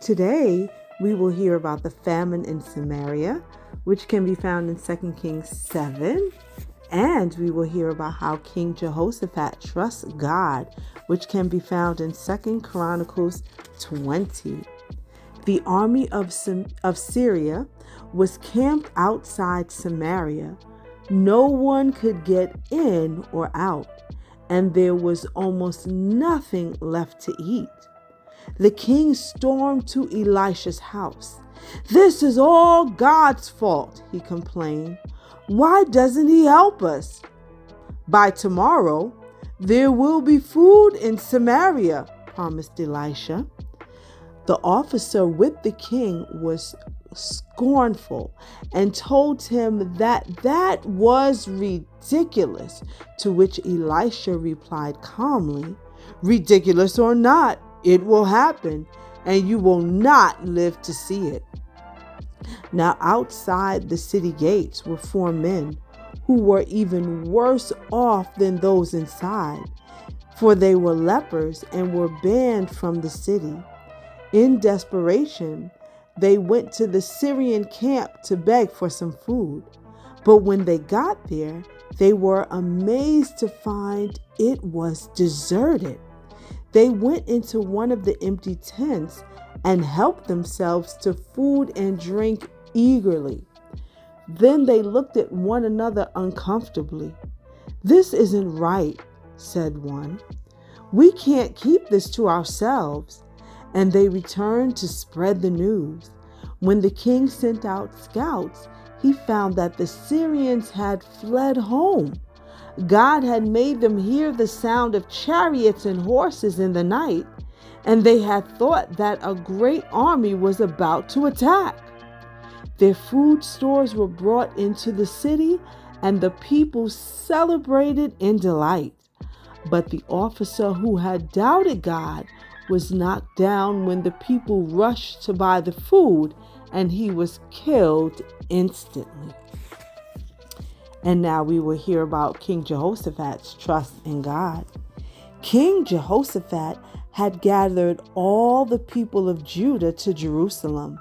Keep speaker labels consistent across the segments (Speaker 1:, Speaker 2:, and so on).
Speaker 1: Today, we will hear about the famine in Samaria, which can be found in 2 Kings 7. And we will hear about how King Jehoshaphat trusts God, which can be found in 2 Chronicles 20. The army of Syria was camped outside Samaria. No one could get in or out, and there was almost nothing left to eat. The king stormed to Elisha's house. "This is all God's fault," he complained. "Why doesn't he help us?" "By tomorrow, there will be food in Samaria," promised Elisha. The officer with the king was scornful and told him that was ridiculous, to which Elisha replied calmly, "Ridiculous or not, it will happen, and you will not live to see it." Now outside the city gates were 4 men who were even worse off than those inside, for they were lepers and were banned from the city. In desperation, they went to the Syrian camp to beg for some food. But when they got there, they were amazed to find it was deserted. They went into one of the empty tents and helped themselves to food and drink eagerly. Then they looked at one another uncomfortably. "This isn't right," said one. "We can't keep this to ourselves." And they returned to spread the news. When the king sent out scouts, he found that the Syrians had fled home. God had made them hear the sound of chariots and horses in the night, and they had thought that a great army was about to attack. Their food stores were brought into the city, and the people celebrated in delight. But the officer who had doubted God was knocked down when the people rushed to buy the food, and he was killed instantly. And now we will hear about King Jehoshaphat's trust in God. King Jehoshaphat had gathered all the people of Judah to Jerusalem.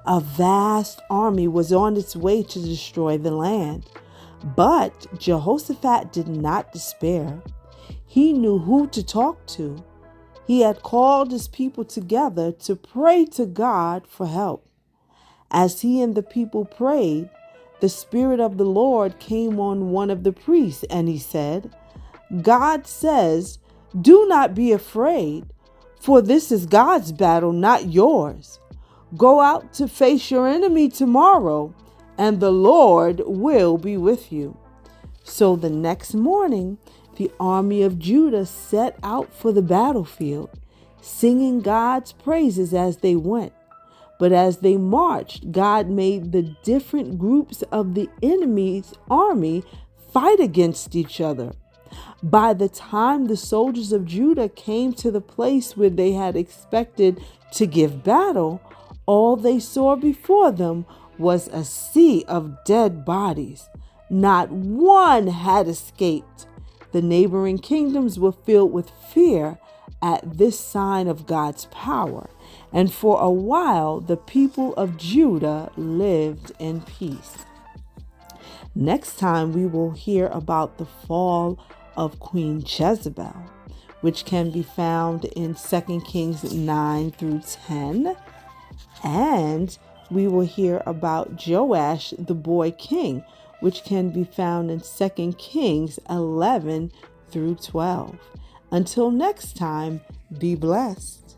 Speaker 1: A vast army was on its way to destroy the land. But Jehoshaphat did not despair. He knew who to talk to. He had called his people together to pray to God for help. As he and the people prayed, the Spirit of the Lord came on one of the priests, and he said, "God says, 'Do not be afraid, for this is God's battle, not yours. Go out to face your enemy tomorrow, and the Lord will be with you.'" So the next morning, the army of Judah set out for the battlefield, singing God's praises as they went. But as they marched, God made the different groups of the enemy's army fight against each other. By the time the soldiers of Judah came to the place where they had expected to give battle, all they saw before them was a sea of dead bodies. Not one had escaped. The neighboring kingdoms were filled with fear at this sign of God's power, and for a while the people of Judah lived in peace. Next time we will hear about the fall of Queen Jezebel, which can be found in 2 Kings 9 through 10. And we will hear about Joash, the boy king, which can be found in 2 Kings 11 through 12. Until next time, be blessed.